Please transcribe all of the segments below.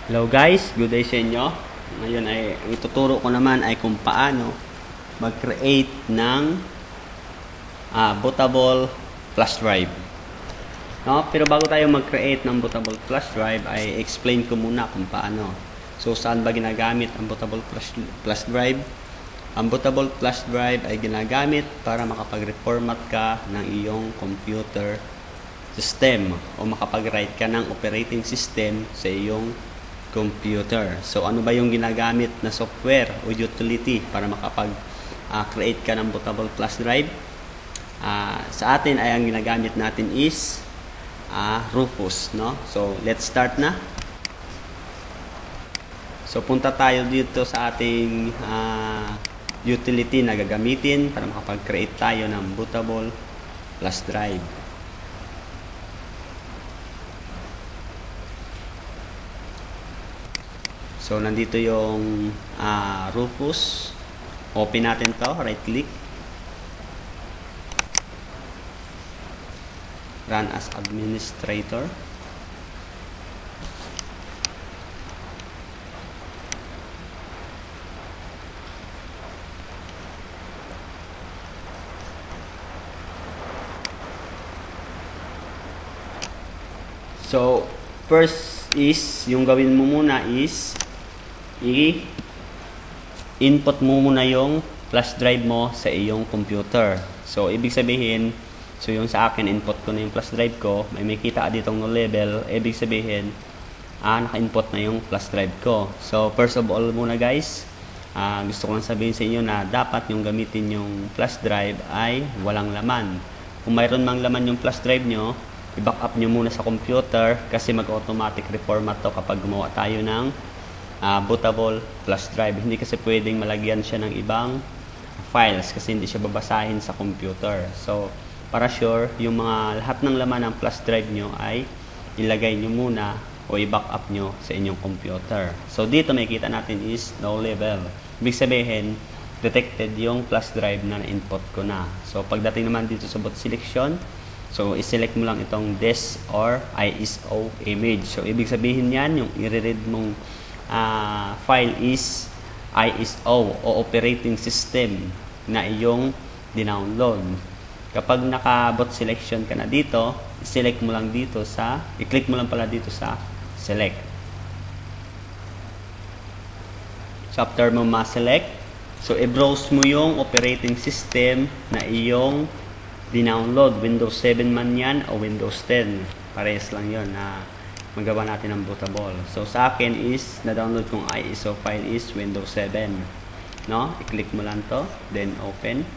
Hello guys, good day sa inyo. Ngayon ay ituturo ko naman ay kung paano mag-create ng bootable flash drive. No? Pero bago tayo mag-create ng bootable flash drive ay explain ko muna kung paano. So saan ba ginagamit ang bootable flash drive? Ang bootable flash drive ay ginagamit para makapag-reformat ka ng iyong computer system o makapag-write ka ng operating system sa iyong computer. So ano ba yung ginagamit na software o utility para makapag-create ka ng bootable flash drive? Sa atin ay ang ginagamit natin is Rufus, no? So let's start na. So punta tayo dito sa ating utility na gagamitin para makapag-create tayo ng bootable flash drive. So, nandito yung Rufus. Open natin to. Right click. Run as administrator. So, first is, yung gawin mo muna is i-input mo muna yung flash drive mo sa iyong computer. So, ibig sabihin, so yung sa akin, input ko na yung flash drive ko, may kita ditong no level, ibig sabihin, naka-input na yung flash drive ko. So, first of all muna guys, gusto ko lang sabihin sa inyo na dapat yung gamitin yung flash drive ay walang laman. Kung mayroon mang laman yung flash drive nyo, i-backup nyo muna sa computer kasi mag-automatic reformat to kapag gumawa tayo ng bootable flash drive. Hindi kasi pwedeng malagyan siya ng ibang files kasi hindi siya babasahin sa computer. So, para sure, yung lahat ng laman ng flash drive nyo ay ilagay nyo muna o i-backup nyo sa inyong computer. So, dito makikita natin is no level. Ibig sabihin, detected yung flash drive na na-input ko na. So, pagdating naman dito sa boot selection, so, i-select mo lang itong DES or ISO image. So, ibig sabihin yan, yung i-read mong file is ISO o operating system na iyong dinownload. Kapag naka-boot selection ka na dito, i-click mo lang pala dito sa select. So, after mo ma-select, so i-browse mo yung operating system na iyong dinownload. Windows 7 man yan o Windows 10. Parehas lang yun na magawa natin ng bootable. So, sa akin is, na-download kong ISO file is Windows 7. No? I-click mo lang to, then open.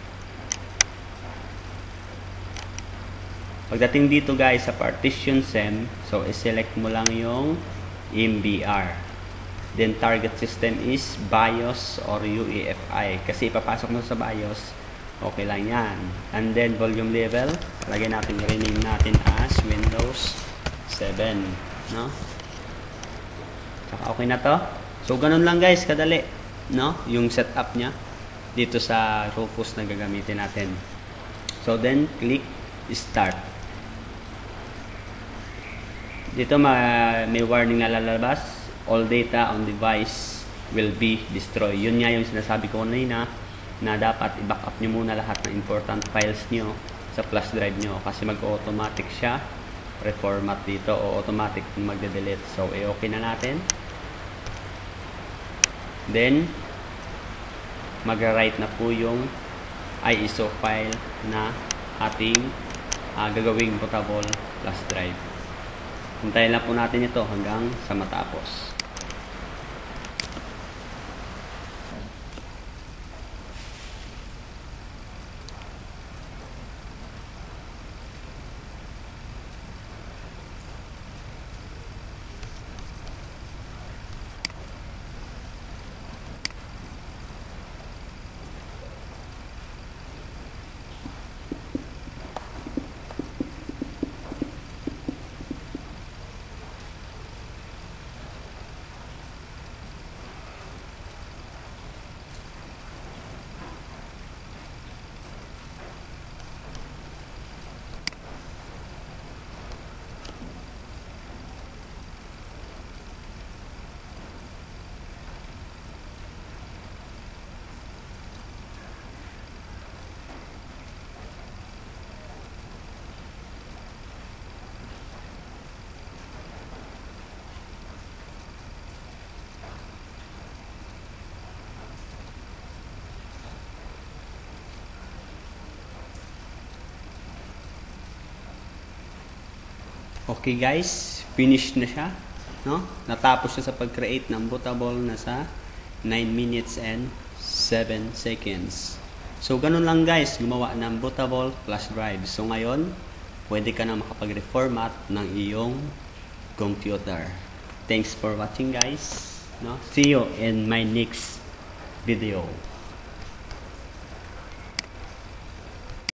Pagdating dito guys sa partition SEM, so, i-select mo lang yung MBR. Then, target system is BIOS or UEFI. Kasi ipapasok mo sa BIOS, okay lang yan. And then, volume level, lagyan natin, rename natin as Windows 7. No? Saka okay na to. So, ganun lang guys, kadali. No? Yung setup niya dito sa Rufus na gagamitin natin. So, then, click Start. Dito may warning na lalabas. All data on device will be destroyed. Yun nga yung sinasabi ko kanina na dapat i-backup nyo muna lahat ng important files nyo sa flash drive nyo kasi mag-automatic siya reformat dito o automatic magde-delete. So, okay na natin. Then, mag-write na po yung ISO file na ating gagawing bootable flash drive. Hintayin lang po natin ito hanggang sa matapos. Okay guys, finished na siya. No? Natapos siya sa pag-create ng bootable na sa 9 minutes and 7 seconds. So, ganun lang guys, gumawa ng bootable flash drive. So, ngayon, pwede ka na makapag-reformat ng iyong computer. Thanks for watching guys. No? See you in my next video.